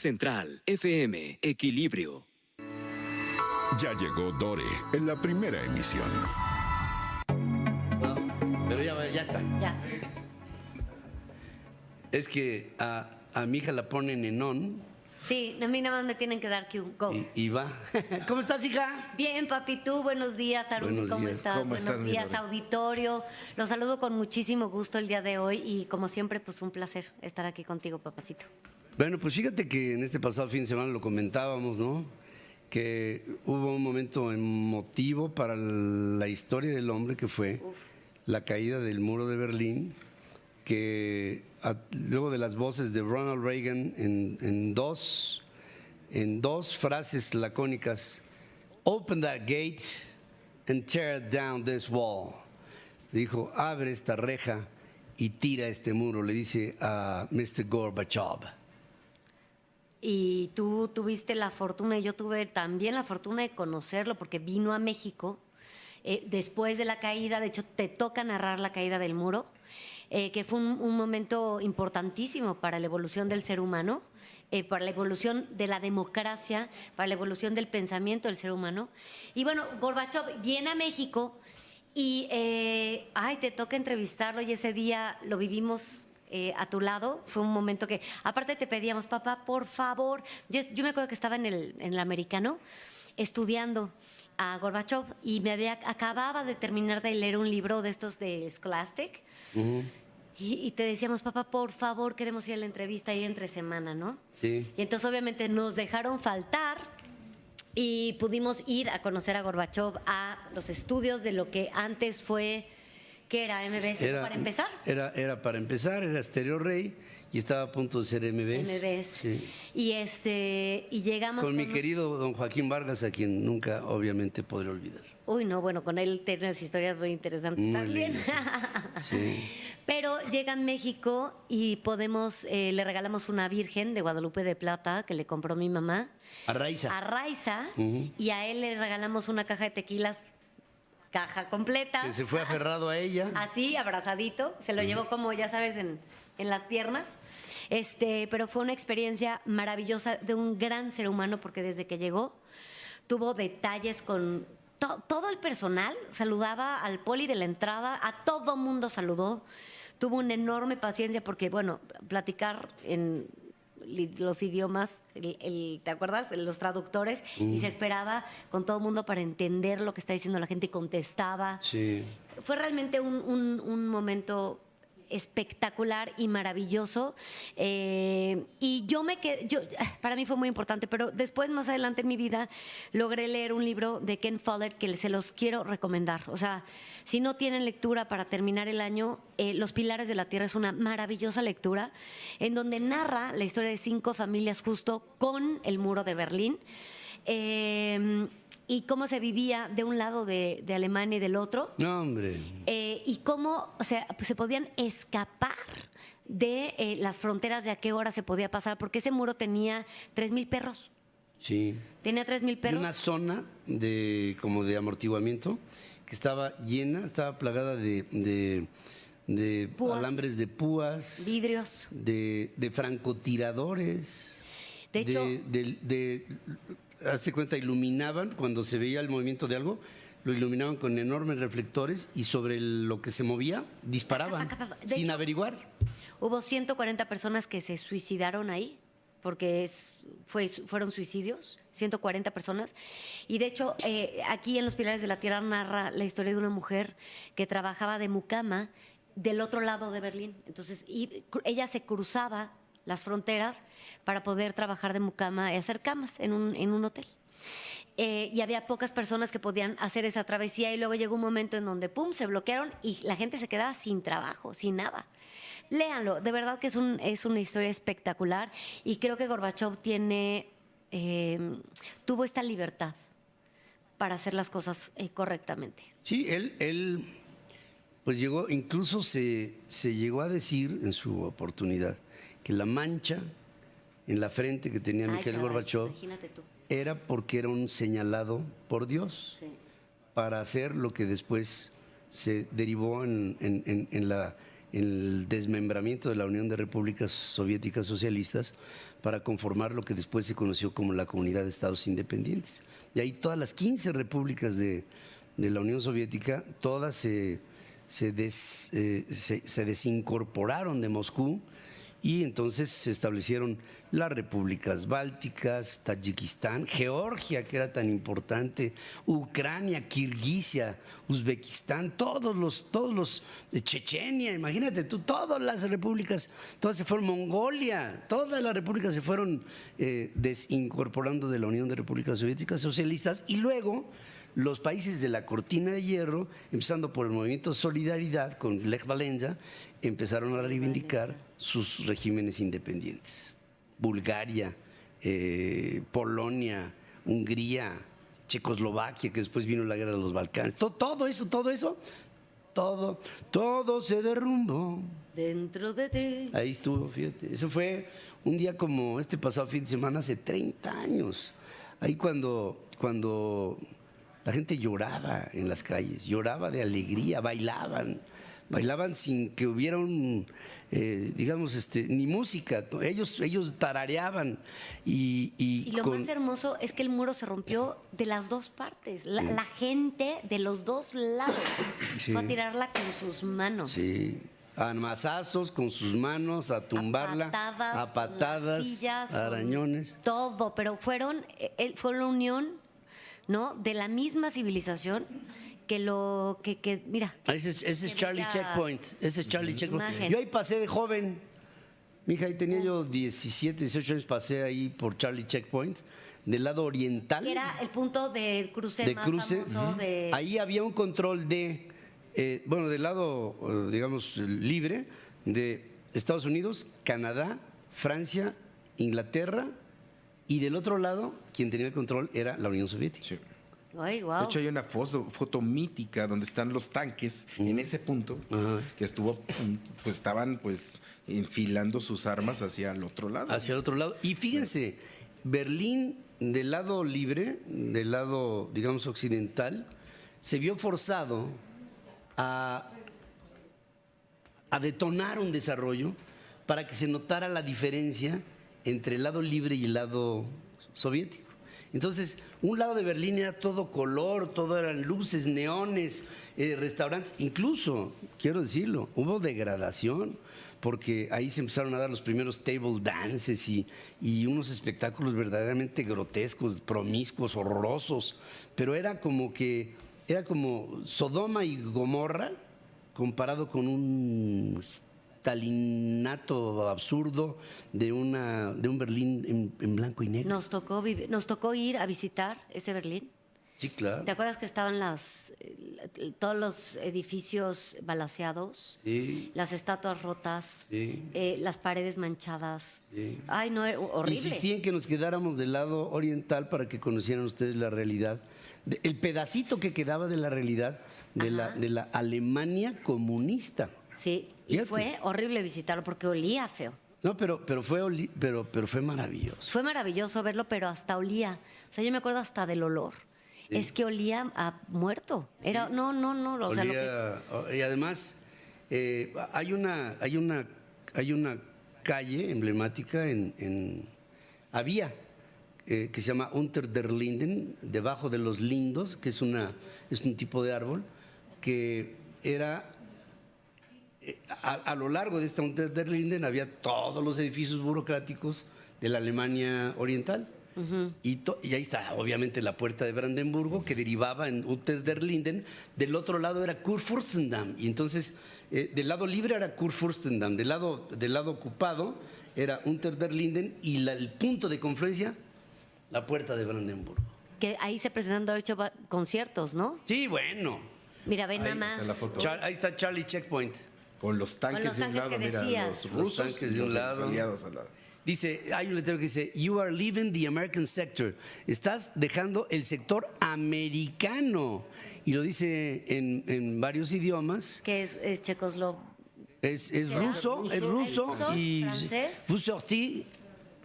Central FM, Equilibrio. Ya llegó Dore en la primera emisión. No, pero ya está. Ya. Es que a mi hija la ponen en on Sí, a mí nada más me tienen que dar cue. Go. y va. ¿Cómo estás, hija? Bien, papi, tú, buenos días, Tarun, Buenos ¿cómo días. estás? ¿Cómo Buenos estás, mi días, Lore? auditorio. Los saludo con muchísimo gusto el día de hoy y como siempre, pues un placer estar aquí contigo, papacito. Bueno, pues fíjate que en este pasado fin de semana lo comentábamos, ¿no? Que hubo un momento emotivo para la historia del hombre que fue la caída del muro de Berlín, que luego de las voces de Ronald Reagan en dos frases lacónicas, "Open that gate and tear down this wall", dijo, abre esta reja y tira este muro, le dice a Mr. Gorbachev. Y tú tuviste la fortuna, y yo tuve también la fortuna de conocerlo porque vino a México después de la caída. De hecho, te toca narrar la caída del muro, que fue un momento importantísimo para la evolución del ser humano, para la evolución de la democracia, para la evolución del pensamiento del ser humano. Y bueno, Gorbachev viene a México y te toca entrevistarlo, y ese día lo vivimos a tu lado. Fue un momento que, aparte, te pedíamos, papá, por favor. Yo me acuerdo que estaba en el Americano estudiando a Gorbachev y acababa de terminar de leer un libro de estos de Scholastic. Y te decíamos, papá, por favor, queremos ir a la entrevista ahí entre semana, ¿no? Sí. Y entonces obviamente nos dejaron faltar y pudimos ir a conocer a Gorbachev a los estudios de lo que antes fue, ¿qué era? MBS, para empezar. Era para empezar, era Stereo Rey y estaba a punto de ser MBS. MBS. Sí. Y llegamos Con mi querido don Joaquín Vargas, a quien nunca obviamente podré olvidar. Uy, no, bueno, con él tienes historias muy interesantes Muy también. lindas, sí. Pero llega a México y le regalamos una virgen de Guadalupe de plata que le compró mi mamá. A Raiza. A Raiza. Y a él le regalamos una caja de tequilas, caja completa. Que se fue aferrado a ella. Así, abrazadito. Se lo llevó como, ya sabes, en las piernas. Pero fue una experiencia maravillosa de un gran ser humano, porque desde que llegó tuvo detalles con todo el personal. Saludaba al poli de la entrada, a todo mundo saludó. Tuvo una enorme paciencia porque, bueno, platicar en los idiomas, ¿te acuerdas? Los traductores, y se esperaba con todo el mundo para entender lo que está diciendo la gente y contestaba. Sí. Fue realmente un momento espectacular y maravilloso, y para mí fue muy importante, pero después, más adelante en mi vida, logré leer un libro de Ken Follett que se los quiero recomendar. O sea, si no tienen lectura para terminar el año, Los Pilares de la Tierra es una maravillosa lectura en donde narra la historia de 5 familias justo con el muro de Berlín, y cómo se vivía de un lado de Alemania y del otro. No, hombre. Y cómo, o sea, se podían escapar de las fronteras, de a qué hora se podía pasar, porque ese muro tenía 3,000 perros. Sí. Tenía 3,000 Y perros. una zona como de amortiguamiento que estaba llena, estaba plagada de Púas. alambres de púas, Vidrios. de francotiradores. De hecho, hazte cuenta, iluminaban cuando se veía el movimiento de algo, lo iluminaban con enormes reflectores y sobre lo que se movía disparaban sin averiguar. hubo 140 personas que se suicidaron ahí, porque fueron suicidios, 140 personas. Y de hecho, aquí en Los Pilares de la Tierra narra la historia de una mujer que trabajaba de mucama del otro lado de Berlín. Entonces, ella se cruzaba las fronteras para poder trabajar de mucama y hacer camas en un hotel. Y había pocas personas que podían hacer esa travesía, y luego llegó un momento en donde ¡pum!, se bloquearon y la gente se quedaba sin trabajo, sin nada. Léanlo, de verdad que es una historia espectacular, y creo que Gorbachev tuvo esta libertad para hacer las cosas correctamente. Sí, él pues llegó, incluso se llegó a decir en su oportunidad que la mancha en la frente que tenía Mikhail Gorbachev imagínate tú. era porque era un señalado por Dios, para hacer lo que después se derivó en el desmembramiento de la Unión de Repúblicas Soviéticas Socialistas para conformar lo que después se conoció como la Comunidad de Estados Independientes. Y ahí todas las 15 repúblicas de la Unión Soviética, todas se desincorporaron de Moscú, y entonces se establecieron las repúblicas bálticas, Tayikistán, Georgia, que era tan importante, Ucrania, Kirguisia, Uzbekistán, todos los de Chechenia, imagínate tú, todas las repúblicas, todas se fueron, Mongolia, todas las repúblicas se fueron desincorporando de la Unión de Repúblicas Soviéticas Socialistas, y luego los países de la Cortina de Hierro, empezando por el movimiento Solidaridad con Lech Walesa, empezaron a reivindicar sus regímenes independientes. Bulgaria, Polonia, Hungría, Checoslovaquia, que después vino la guerra de los Balcanes. Todo se derrumbó Dentro de ti. Ahí estuvo, fíjate. Eso fue un día como este pasado fin de semana, hace 30 años. Ahí cuando la gente lloraba en las calles, lloraba de alegría, bailaban sin que hubiera ni música. Ellos tarareaban y lo más hermoso es que el muro se rompió de las dos partes. La gente de los dos lados fue a tirarla con sus manos. Sí. A mazazos con sus manos, a tumbarla, a patadas, sillas, a arañones. Todo, pero fue la unión, ¿no?, de la misma civilización que mira. Ese es Charlie Checkpoint. Ese es Charlie Checkpoint. Yo ahí pasé de joven. Mija, ahí tenía yo 17, 18 años, pasé ahí por Charlie Checkpoint, del lado oriental. Era el punto de cruce más famoso de... Ahí había un control del lado, digamos, libre, de Estados Unidos, Canadá, Francia, Inglaterra, y del otro lado, quien tenía el control era la Unión Soviética. Sí. Ay, wow. De hecho, hay una foto mítica donde están los tanques en ese punto, que estaban enfilando sus armas hacia el otro lado. Hacia el otro lado. Y fíjense, Berlín, del lado libre, del lado, digamos, occidental, se vio forzado a detonar un desarrollo para que se notara la diferencia entre el lado libre y el lado soviético. Entonces, un lado de Berlín era todo color, todo eran luces, neones, restaurantes. Incluso, quiero decirlo, hubo degradación, porque ahí se empezaron a dar los primeros table dances y unos espectáculos verdaderamente grotescos, promiscuos, horrorosos. Pero era como Sodoma y Gomorra comparado con un stalinato absurdo de un Berlín en blanco y negro. Nos tocó ir a visitar ese Berlín. Sí, claro. ¿Te acuerdas que estaban todos los edificios balaceados? Sí. Las estatuas rotas, Sí. Las paredes manchadas. Sí. Ay, no, horrible. Insistían que nos quedáramos del lado oriental para que conocieran ustedes la realidad, el pedacito que quedaba de la realidad de la Alemania comunista. Sí, y Fíjate. fue horrible visitarlo porque olía feo. No, pero fue maravilloso. Fue maravilloso verlo, pero hasta olía. O sea, yo me acuerdo hasta del olor. Sí. Es que olía a muerto. Era, no. O sea, Y además, hay una calle emblemática había que se llama Unter der Linden, debajo de los lindos, que es un tipo de árbol, que era a lo largo de esta Unter der Linden había todos los edificios burocráticos de la Alemania oriental. Y ahí está, obviamente, la puerta de Brandenburgo, que derivaba en Unter der Linden. Del otro lado era Kurfürstendamm. Y entonces, del lado libre era Kurfürstendamm, del lado ocupado era Unter der Linden, y el punto de confluencia, la puerta de Brandenburgo. que ahí se presentan, de hecho, conciertos, ¿no? Sí, bueno. Mira, ven nada Ahí está más. la foto. Ahí está Charlie Checkpoint. Con los tanques, los de un tanques lado, que mira, decías. los rusos tanques y de un los lado. aliados al lado. Dice, hay un letrero que dice, "You are leaving the American sector". Estás dejando el sector americano. Y lo dice en varios idiomas. Que es checoslovaco. Es ruso y francés. vous sortez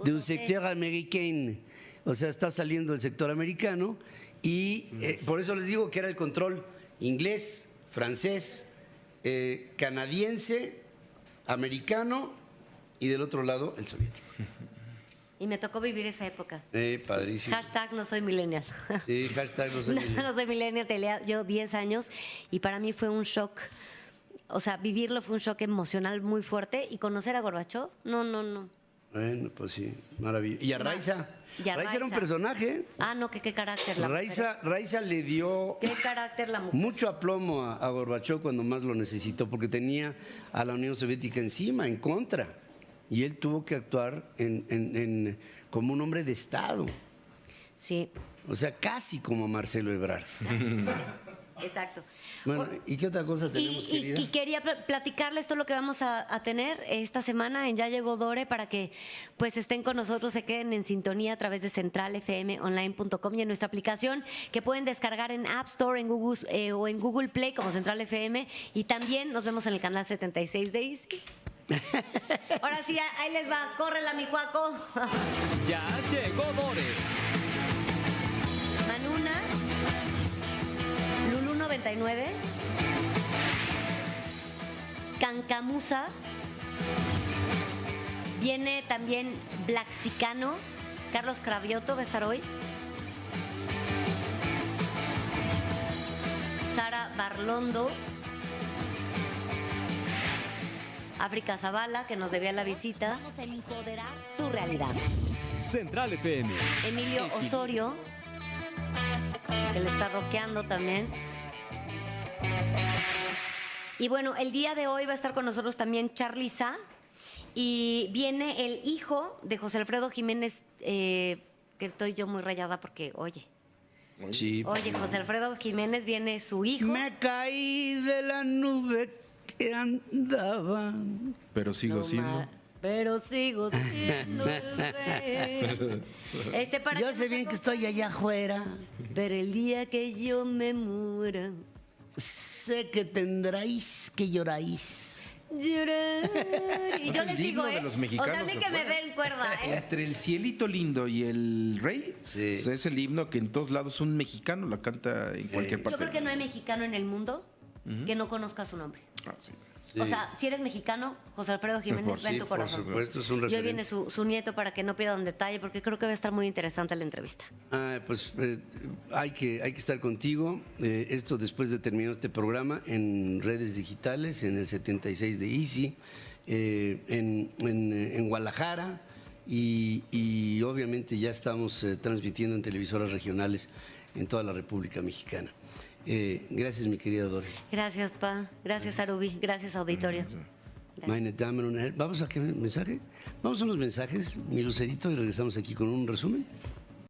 du secteur américain. O sea, está saliendo del sector americano, y por eso les digo que era el control inglés, francés, canadiense americano y del otro lado el soviético. Y me tocó vivir esa época. Padrísimo. Hashtag no soy millennial. Sí, hashtag no soy millennial. No soy millennial, tenía yo 10 años y para mí fue un shock. O sea, vivirlo fue un shock emocional muy fuerte y conocer a Gorbachov, no. Bueno, pues sí, maravilloso. Y a Raiza. Y a Raiza era un Raiza. personaje. Ah, no, qué carácter la mujer. Raiza le dio Qué carácter la mujer. mucho aplomo a Gorbachov cuando más lo necesitó, porque tenía a la Unión Soviética encima, en contra. Y él tuvo que actuar como un hombre de Estado. Sí, O sea, casi como Marcelo Ebrard. exacto. Bueno, ¿y qué otra cosa tenemos, querida? Y quería platicarles todo lo que vamos a tener esta semana en Ya Llegó Dore para que pues estén con nosotros, se queden en sintonía a través de centralfmonline.com y en nuestra aplicación que pueden descargar en App Store en Google, o en Google Play como Central FM y también nos vemos en el canal 76 de Easy. Ahora sí, ahí les va, córrela mi cuaco. Ya llegó Dore. Manuna, Lulú 99, Cancamusa, viene también Blaxicano, Carlos Cravioto va a estar hoy, Sara Barlondo, África Zavala, que nos debía la visita. Vamos a empoderar tu realidad. Central FM. Emilio Osorio, que le está rockeando también. Y bueno, el día de hoy va a estar con nosotros también Charly Sa. Y viene el hijo de José Alfredo Jiménez, que estoy yo muy rayada porque, oye, Sí. José Alfredo Jiménez viene su hijo. Me caí de la nube que andaba. Pero sigo No siendo. ma- Pero sigo siendo el rey. Para Yo que sé nos bien que estoy allá afuera. Pero el día que yo me muera, Sé que tendráis que lloráis. llorar. Y Es yo el les himno digo, de los O sea, a mexicanos mí que me afuera. den cuerda, Entre el cielito lindo y el rey, Sí. pues es el himno que en todos lados un mexicano la canta en cualquier Yo parte. creo que no hay mexicano en el mundo que no conozca su nombre. Ah, sí. Sí. O sea, si eres mexicano, José Alfredo Jiménez Por- va en sí, tu por corazón. supuesto, es un Y hoy referente. viene su nieto para que no pierdan detalle, porque creo que va a estar muy interesante la entrevista. Pues hay que estar contigo. Esto después de terminar este programa en redes digitales, en el 76 de Easy, en Guadalajara y obviamente ya estamos transmitiendo en televisoras regionales en toda la República Mexicana. Gracias, mi querida Dore. Gracias, Pa. Gracias, Arubi. Gracias, auditorio. Gracias. Meine Damen und Herren, ¿vamos a qué mensaje? Vamos a unos mensajes, mi lucerito, y regresamos aquí con un resumen.